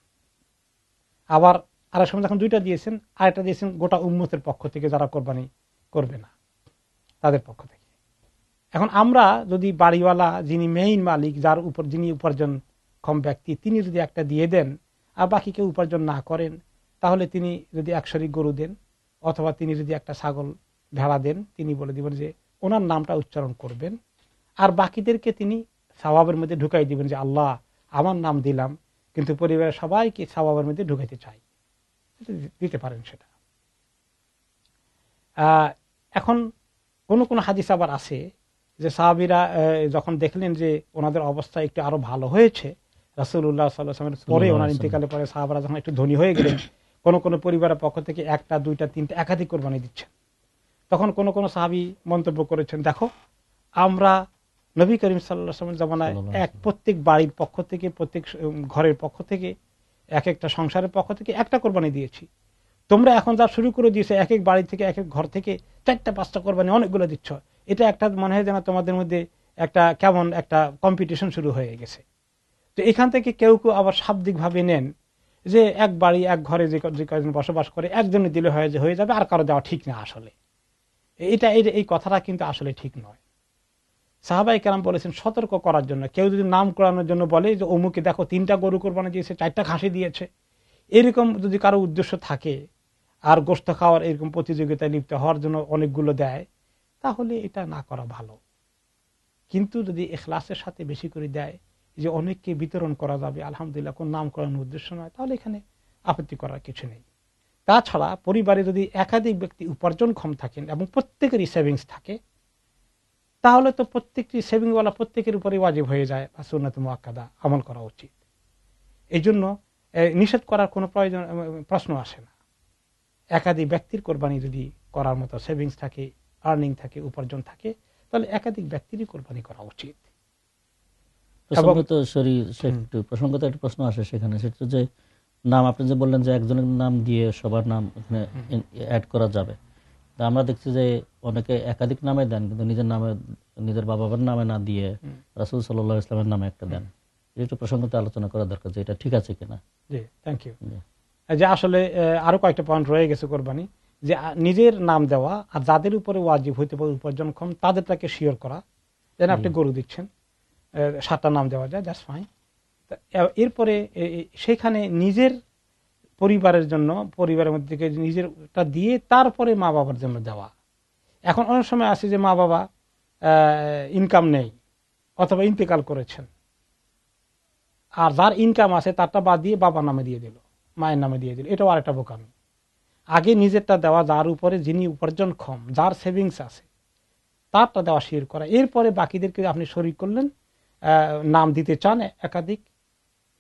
আবার আরেক সময় যখন 2টা দিয়েছেন, আরেকটা দিয়েছেন গোটা উম্মতের পক্ষ থেকে, যারা কোরবানি করবে না তাদের পক্ষ থেকে। এখন আমরা যদি বাড়িওয়ালা, যিনি মেইন মালিক, যার উপর যিনি উপার্জনক্ষম ব্যক্তি, তিনি যদি একটা দিয়ে দেন আর বাকি কেউ উপার্জন না করেন, তাহলে তিনি যদি 1 শরীক গরু দেন অথবা তিনি যদি একটা ছাগল ভেড়া দেন, তিনি বলে দিবেন যে ওনার নামটা উচ্চারণ করবেন, আর বাকিদেরকে তিনি সওয়াবের মধ্যে ঢুকাই দিবেন যে আল্লাহ আমার নাম দিলাম, কিন্তু পরিবারের সবাইকে সওয়াবের মধ্যে ঢুকাইতে চাই, দিতে পারেন সেটা। এখন কোন কোন হাদিস আবার আছে যে সাহাবীরা যখন দেখলেন যে ওনাদের অবস্থা একটু আরো ভালো হয়েছে, রাসূলুল্লাহ সাল্লাল্লাহু আলাইহি ওয়াসাল্লামের পরে, ওনার ইন্তেকালের পরে সাহাবারা যখন একটু ধনী হয়ে গেলেন, কোন কোন পরিবারের পক্ষ থেকে 1টা 2টা 3টা একাধিক কোরবানি দিচ্ছেন, তখন কোন কোন সাহাবী মন্তব্য করেছেন, দেখো আমরা নবী করিম সাল্লাল্লাহু আলাইহি ওয়াসাল্লামের জামানায় প্রত্যেক বাড়ির পক্ষ থেকে, প্রত্যেক ঘরের পক্ষ থেকে, এক একটা সংসারের পক্ষ থেকে 1টা কোরবানি দিয়েছি। তোমরা এখন যা শুরু করে দিয়েছো, এক এক বাড়ি থেকে, এক এক ঘর থেকে 4টা 5টা কোরবানি অনেকগুলো দিচ্ছ, এটা একটা মনে হয় যেন তোমাদের মধ্যে একটা কেমন একটা কম্পিটিশন শুরু হয়ে গেছে। তো এখান থেকে কেউ কেউ আবার শাব্দিক ভাবে নেন যে এক বাড়ি এক ঘরে যে কয়েকজন বসবাস করে একজনে দিলে হয়ে যাবে, আর কারো দেওয়া ঠিক না। আসলে এই কথাটা কিন্তু আসলে ঠিক নয়। সাহাবায়ে কেরাম বলেছেন সতর্ক করার জন্য, কেউ যদি নাম করানোর জন্য বলে যে অমুকে দেখো 3টা গরু কোরবানি দিয়েছে, 4টা খাসি দিয়েছে, এরকম যদি কারো উদ্দেশ্য থাকে আর গোশত খাওয়ার এরকম প্রতিযোগিতায় লিপ্ত হওয়ার জন্য অনেকগুলো দেয়, তাহলে এটা না করা ভালো। কিন্তু যদি ইখলাসের সাথে বেশি করে দেয়, যে অনেককে বিতরণ করা যাবে আলহামদুলিল্লাহ, কোন নাম করানোর উদ্দেশ্য নয়, তাহলে এখানে আপত্তি করার কিছু নেই। তাছাড়া পরিবারে যদি একাধিক ব্যক্তি উপার্জনক্ষম থাকেন এবং প্রত্যেকেরই সেভিংস থাকে, তাহলে তো প্রত্যেকটি সেভিংওয়ালা প্রত্যেকের উপরে ওয়াজিব হয়ে যায় বা সুন্নাত মুআক্কাদা আমল করা উচিত। এই জন্য নিষেধ করার কোনো প্রশ্ন আসে না। একাধিক ব্যক্তির কোরবানি যদি করার মতো সেভিংস থাকে, আর্নিং থাকে, উপার্জন থাকে, তাহলে একাধিক ব্যক্তিরই কোরবানি করা উচিত। প্রসঙ্গত একটা প্রশ্ন আসে সেখানে, সেটা যে নাম আপনি যে বললেন যে একজনের নাম দিয়ে সবার নাম এখানে অ্যাড করা যাবে, আমরা দেখছি যে অনেকে একাধিক নামে দেন, কিন্তু নিজের নামে, নিজের বাবার নামে না দিয়ে রাসূল সাল্লাল্লাহু আলাইহি ওয়াসাল্লামের নামে একটা দেন। এটা প্রসঙ্গত আলোচনা করা দরকার যে এটা ঠিক আছে কিনা। জি, থ্যাংক ইউ। যে আসলে আরো কয়েকটা পয়েন্ট রয়ে গেছে কোরবানি, যে নিজের নাম দেওয়া আর যাদের উপরে ওয়াজিব হইতে পারে উপার্জনক্ষম তাদেরটাকে শিওর করা, যেন আপনি গরু দিচ্ছেন 7টা নাম দেওয়া যায়, দ্যাটস ফাইন। এরপরে সেখানে নিজের পরিবারের জন্য, পরিবারের মধ্যে থেকে নিজেরটা দিয়ে তারপরে মা বাবার জন্য দেওয়া। এখন অনেক সময় আছে যে মা বাবা ইনকাম নেই অথবা ইন্তেকাল করেছেন, আর যার ইনকাম আছে তারটা বাদ দিয়ে বাবার নামে দিয়ে দিল, মায়ের নামে দিয়ে দিল, এটাও আরেকটা বোকামি। আগে নিজেরটা দেওয়া, যার উপরে যিনি উপার্জন কম, যার সেভিংস আছে তারটা দেওয়া শিরক করা। এরপরে বাকিদেরকে আপনি শরীক করলেন, নাম দিতে চান একাধিক,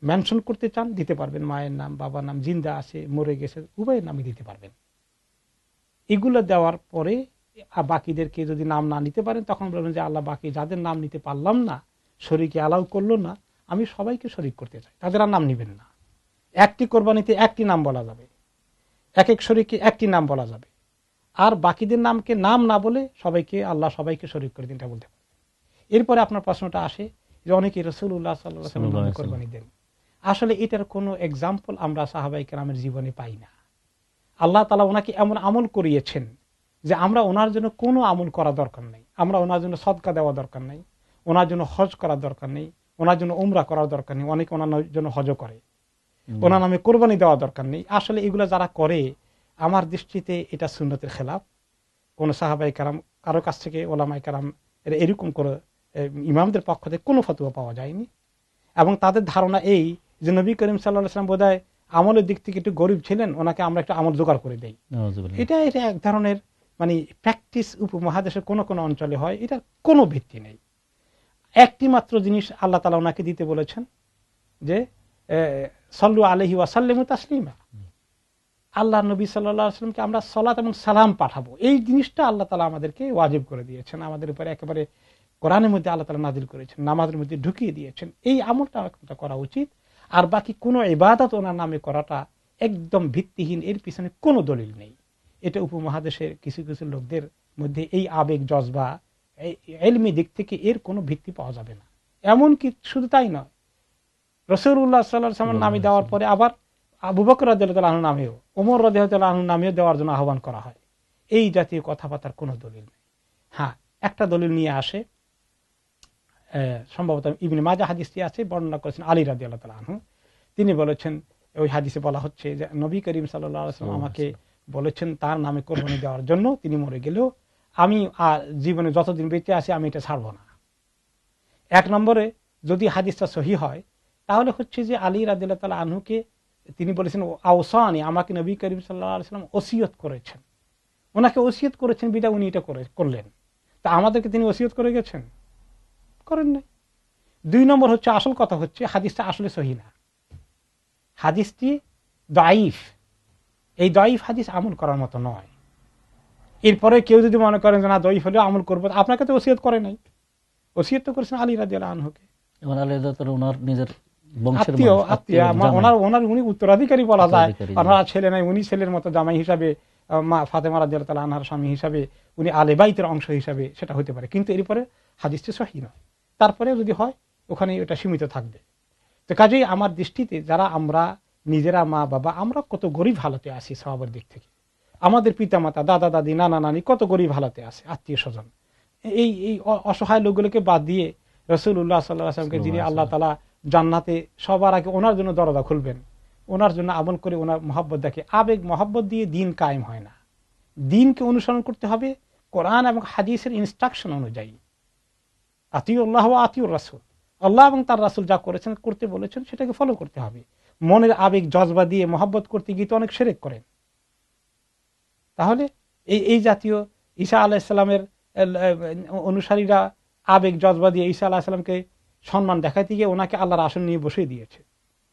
মেনশন করতে চান দিতে পারবেন, মায়ের নাম, বাবার নাম, জিন্দা আছে মরে গেছে উভয়ের নামই দিতে পারবেন। এগুলো দেওয়ার পরে বাকিদেরকে যদি নাম না নিতে পারেন তখন বলবেন যে আল্লাহ বাকি যাদের নাম নিতে পারলাম না, শরীকে অ্যালাউ করলো না, আমি সবাইকে শরীক করতে চাই, তাদের আর নাম নিবেন না। একটি কোরবানিতে একটি নাম বলা যাবে, এক এক শরীকে একটি নাম বলা যাবে, আর বাকিদের নামকে নাম না বলে সবাইকে আল্লাহ সবাইকে শরীক করে দিন, এটা বলতে পারবেন। এরপরে আপনার প্রশ্নটা আসে যে অনেকে রাসূলুল্লাহ সাল্লাল্লাহু আলাইহি ওয়াসাল্লামের নামে কোরবানি দেন। আসলে এটার কোনো এক্সাম্পল আমরা সাহাবায়ে কেরামের জীবনে পাই না। আল্লাহ তাআলা ওনাকে এমন আমল করিয়েছেন যে আমরা ওনার জন্য কোনো আমল করা দরকার নেই, আমরা ওনার জন্য সদকা দেওয়া দরকার নেই, ওনার জন্য হজ করার দরকার নেই, ওনার জন্য উমরা করার দরকার নেই, অনেকে ওনার জন্য হজও করে, ওনার নামে কোরবানি দেওয়া দরকার নেই। আসলে এগুলো যারা করে আমার দৃষ্টিতে এটা সুন্নতের খেলাফ। কোন সাহাবায়ে কেরাম কারো কাছ থেকে ওলামায়ে কেরাম এরকম করে ইমামদের পক্ষ থেকে কোনো ফতোয়া পাওয়া যায়নি, এবং তাদের ধারণা এই যে নবী করিম সাল্লাল্লাহু আলাইহি ওয়াসাল্লাম বোধহয় আমলের দিক থেকে একটু গরিব ছিলেন, ওনাকে আমরা একটু আমল জোগাড় করে দেই। এটা এক ধরনের মানে প্র্যাকটিস উপমহাদেশের কোন কোন অঞ্চলে হয়, এটার কোনো ভিত্তি নেই। একটি মাত্র জিনিস আল্লাহ তাআলা ওনাকে দিতে বলেছেন যে সাল্লু আলাইহি ওয়া সাল্লিমু তাসলিমা, আল্লাহ নবী সাল্লাল্লাহু আলাইহি ওয়াসাল্লামকে আমরা সালাত এবং সালাম পাঠাবো, এই জিনিসটা আল্লাহ তাআলা আমাদেরকে ওয়াজিব করে দিয়েছেন, আমাদের উপরে একেবারে কোরআনের মধ্যে আল্লাহ তাআলা নাযিল করেছেন, নামাজের মধ্যে ঢুকিয়ে দিয়েছেন। এই আমলটা করা উচিত। আর বাকি কোনো ইবাদত ওনার নামে করাটা একদম ভিত্তিহীন, এর পিছনে কোনো দলিল নেই। এটা উপমহাদেশের কিছু কিছু লোকদের মধ্যে এই আবেগ জজবা, ইলমি দিক থেকে এর কোনো ভিত্তি পাওয়া যাবে না। এমনকি শুধু তাই নয়, রাসূলুল্লাহ সাল্লাল্লাহু আলাইহি ওয়াসাল্লামের নামে দেওয়ার পরে আবার আবু বকর রাদিয়াল্লাহু আনহু নামেও, ওমর রাদিয়াল্লাহু আনহু নামেও দেওয়ার জন্য আহ্বান করা হয়। এই জাতীয় কথাবার্তার কোনো দলিল নেই। হ্যাঁ, একটা দলিল নিয়ে আসে, সম্ভবত ইবনে মাজাহ হাদিসটি আছে, বর্ণনা করেছেন আলী রাদিয়াল্লাহু তাআলা আনহু। তিনি বলেছেন, ওই হাদিসে বলা হচ্ছে যে নবী করিম সাল্লাল্লাহু আলাইহি ওয়াসাল্লাম আমাকে বলেছেন তার নামে কোরবানি দেওয়ার জন্য, তিনি মরে গেলেও আমি জীবনে যতদিন বেঁচে আছি আমি এটা ছাড়বো না। এক নম্বরে যদি হাদিসটা সহিহ হয় তাহলে হচ্ছে যে আলী রাদিয়াল্লাহু তাআলা আনহুকে তিনি বলেছেন আওসানি, আমাকে নবী করিম সাল্লাল্লাহু আলাইহি ওয়াসাল্লাম ওসিয়ত করেছেন, ওনাকে ওসিয়ত করেছেন বিটা উনি এটা করলেন। তা আমাদেরকে তিনি ওসিয়ত করে গেছেন? করেন নাই। দুই নম্বর হচ্ছে, আসল কথা হচ্ছে হাদিসটা আসলে সহিহ না, হাদিসটি দাঈফ। এই দাঈফ হাদিস আমল করার মতো নয়। এরপরে কেউ যদি মনে করেন যে না দাঈফ হলেও আমল করবো, আপনাকে তো ওসিয়ত করে নাই, ওসিয়ত তো করেছেন আলী রাদিয়াল্লাহু আনহুকে, ওনার নিজের আত্মীয়, উনি উত্তরাধিকারী বলা যায়, ওনার ছেলে নাই, উনি ছেলের মতো জামাই হিসাবে, মা ফাতেমা রাদিয়াল্লাহু তাআলা আনহার স্বামী হিসাবে, উনি আলে বাইতের অংশ হিসাবে সেটা হতে পারে, কিন্তু এরপরে হাদিসটি সহিহ নয়। তারপরে যদি হয় ওখানে এটা সীমিত থাকবে। তো কাজেই আমার দৃষ্টিতে যারা আমরা নিজেরা মা বাবা, আমরা কত গরিব হালতে আছি সওয়াবের দিক থেকে, আমাদের পিতামাতা, দাদা দাদি, নানা নানি কত গরিব হালতে আছে, আত্মীয় স্বজন, এই অসহায় লোকগুলোকে বাদ দিয়ে রাসূলুল্লাহ সাল্লাল্লাহু আলাইহি ওয়াসাল্লামকে যিনি আল্লাহ তাআলা জান্নাতে সবার আগে ওনার জন্য দরজা খুলবেন, ওনার জন্য আমল করে ওনার মহব্বত দেখে, আবেগ মহব্বত দিয়ে দিন কায়েম হয় না। দিনকে অনুসরণ করতে হবে কোরআন এবং হাদিসের ইনস্ট্রাকশন অনুযায়ী। আতিউল্লাহ ওয়া আতিউর রাসূল, আল্লাহ এবং তার রাসূল যা করেছেন করতে বলেছেন সেটাকে ফলো করতে হবে। মনের আবেগ জজবা দিয়ে মহব্বত করতে গিয়ে তো অনেক শিরক করেন। তাহলে এই জাতীয় ঈসা আলাইহিস সালামের অনুসারীরা আবেগ জজবা দিয়ে ঈসা আলাইহিস সালামকে সম্মান দেখাইতে গিয়ে ওনাকে আল্লাহর আসন নিয়ে বসিয়ে দিয়েছে।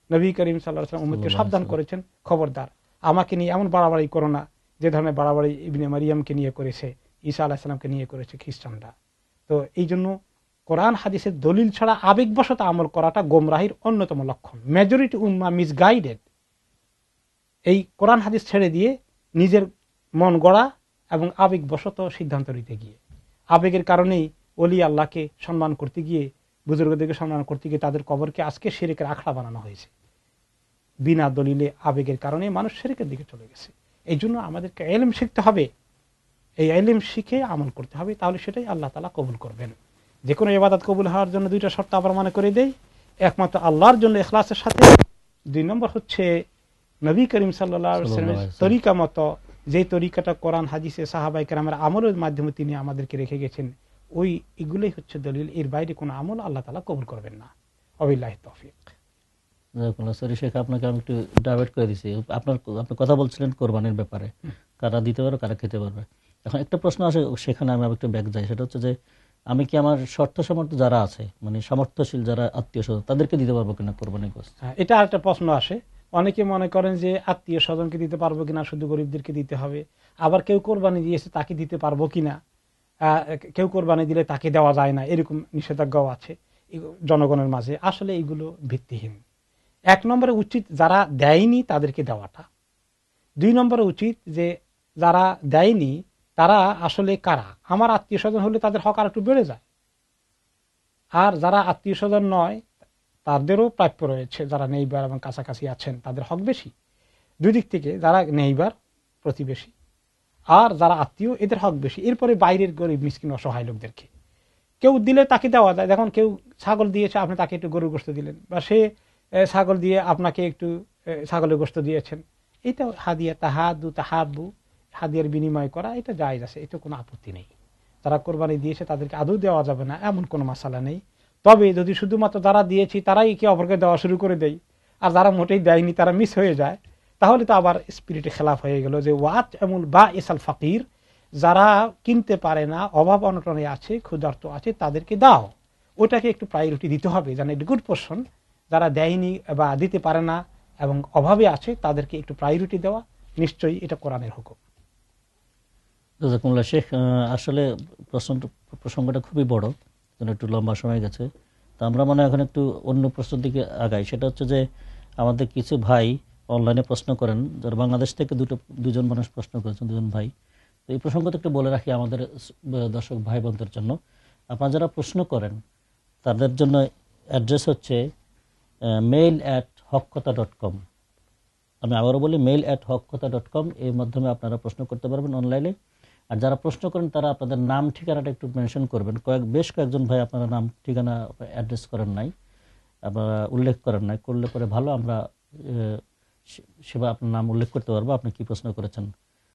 নবী করিম সাল্লাল্লাহু আলাইহি ওয়াসাল্লাম উম্মতকে সাবধান করেছেন, খবরদার আমাকে নিয়ে এমন বাড়াবাড়ি করো না যে ধরনের বাড়াবাড়ি ইবনে মারিয়ামকে নিয়ে করেছে, ঈসা আলাইহিস সালামকে নিয়ে করেছে খ্রিস্টানরা। তো এই জন্য কোরআন হাদিসের দলিল ছাড়া আবেগবশত আমল করাটা গোমরাহির অন্যতম লক্ষণ। মেজরিটি উম্মাহ মিসগাইডেড। এই কোরআন হাদিস ছেড়ে দিয়ে নিজের মন গড়া এবং আবেগবশত সিদ্ধান্ত নিতে গিয়ে, আবেগের কারণেই ওলি আল্লাহকে সম্মান করতে গিয়ে, বুজুর্গদেরকে সম্মান করতে গিয়ে তাদের কবরকে আজকে শিরকের আখড়া বানানো হয়েছে। বিনা দলিলে আবেগের কারণে মানুষ শিরকের দিকে চলে গেছে। এই জন্য আমাদেরকে ইলম শিখতে হবে, এই ইলম শিখে আমল করতে হবে, তাহলে সেটাই আল্লাহ তাআলা কবুল করবেন। যে কোনো ইবাদত কবুল হওয়ার জন্য দুইটা শর্ত আবার মনে করে দেই, একমাত্র আল্লাহর জন্য ইখলাসের সাথে, দুই নম্বর হচ্ছে নবী করিম সাল্লাল্লাহু আলাইহি ওয়াসাল্লামের তরিকা মতো, যে তরিকাটা কোরআন হাদিসে সাহাবায়ে কেরামের আমলের মাধ্যমে তিনি আমাদেরকে রেখে গেছেন, এগুলোই হচ্ছে দলিল। এর বাইরে কোনো আমল আল্লাহ তাআলা কবুল করবেন না। ওয়াবিল্লাহি তাওফীক। জাযাকুমুল্লাহ। সরি শেখ, আপনাকে আমি একটু ডাইভার্ট করে দিছি। আপনি কথা বলছিলেন কোরবানির ব্যাপারে, কারা দিতে পারবে কারা খেতে পারবে। এখন একটা প্রশ্ন আসে, সেখানে আমি একটু ব্যাক যাই। সেটা হচ্ছে যে আমি কি আমার শর্ত সামর্থ্য যারা আছে, মানে সামর্থ্যশীল যারা আত্মীয় স্বজন, তাদেরকে দিতে পারবো কিনা কোরবানির গোশত? এটা একটা প্রশ্ন আসে। অনেকে মনে করেন যে আত্মীয় স্বজনকে দিতে পারবো কিনা, শুধু গরিবদেরকে দিতে হবে। আবার কেউ কোরবানি দিয়েছে তাকে দিতে পারবো কিনা, কেউ কোরবানি দিলে তাকে দেওয়া যায় না, এরকম নিষেধাজ্ঞাও আছে জনগণের মাঝে। আসলে এগুলো ভিত্তিহীন। এক নম্বরে উচিত যারা দেয়নি তাদেরকে দেওয়াটা। দুই নম্বরে উচিত যে যারা দেয়নি তারা আসলে কারা। আমার আত্মীয় স্বজন হলে তাদের হক আর একটু বেড়ে যায়, আর যারা আত্মীয় স্বজন নয় তাদেরও প্রাপ্য রয়েছে। যারা নেইবার এবং কাছাকাছি আছেন তাদের হক বেশি। দুই দিক থেকে যারা নেইবার প্রতিবেশী আর যারা আত্মীয় এদের হক বেশি। এরপরে বাইরের গরিব মিসকিন অসহায় লোকদেরকে কেউ দিলে তাকে দেওয়া যায়। দেখুন কেউ ছাগল দিয়েছে, আপনি তাকে একটু গরুর গোশত দিলেন, বা সে ছাগল দিয়ে আপনাকে একটু ছাগলের গোশত দিয়েছেন। এটা হাদিয়া তাহাদু তাহাবু, হাদিয়ার বিনিময় করা, এটা জায়েজ আছে, এটা কোনো আপত্তি নেই। যারা কোরবানি দিয়েছে তাদেরকে আদৌ দেওয়া যাবে না এমন কোনো মাসালা নেই। তবে যদি শুধুমাত্র যারা দিয়েছি তারাই একে অপরকে দেওয়া শুরু করে দেয়, আর যারা মোটেই দেয়নি তারা মিস হয়ে যায়, তাহলে তো আবার স্পিরিটে খেলাফ হয়ে গেল। যে ওয়াত এমুল বা ইসাল ফাকির, যারা কিনতে পারে না, অভাব অনটনে আছে, ক্ষুধার্ত আছে, তাদেরকে দাও। ওটাকে একটু প্রায়োরিটি দিতে হবে, যেন এটা গুড পোর্শন। যারা দেয়নি বা দিতে পারে না এবং অভাবে আছে তাদেরকে একটু প্রায়োরিটি দেওয়া, নিশ্চয়ই এটা কোরআনের হুকুম। জাযাকুমুল্লাহ শেখ, আসলে প্রসঙ্গটা খুবই বড়, একটু লম্বা সময় গেছে। তো আমরা মনে হয় এখন একটু অন্য প্রশ্নের দিকে আগাই। সেটা হচ্ছে যে আমাদের কিছু ভাই অনলাইনে প্রশ্ন করেন, যারা বাংলাদেশ থেকে দুজন মানুষ প্রশ্ন করেছেন, দুজন ভাই। তো এই প্রসঙ্গটা একটু বলে রাখি আমাদের দর্শক ভাই বোনদের জন্য। আপনারা যারা প্রশ্ন করেন তাদের জন্য অ্যাড্রেস হচ্ছে mail@hokkotha.com। আমি আবারও বলি mail@hokkotha.com। এর মাধ্যমে আপনারা প্রশ্ন করতে পারবেন অনলাইনে। আর যারা প্রশ্ন করেন তারা আপনাদের নাম ঠিকানাটা একটু মেনশন করবেন। বেশ কয়েকজন ভাই আপনারা নাম ঠিকানা অ্যাড্রেস করেন নাই, আপনারা উল্লেখ করেন নাই, করলে পরে ভালো, আমরা সেবা আপনার নাম উল্লেখ করতে পারবো আপনি কি প্রশ্ন করেছেন।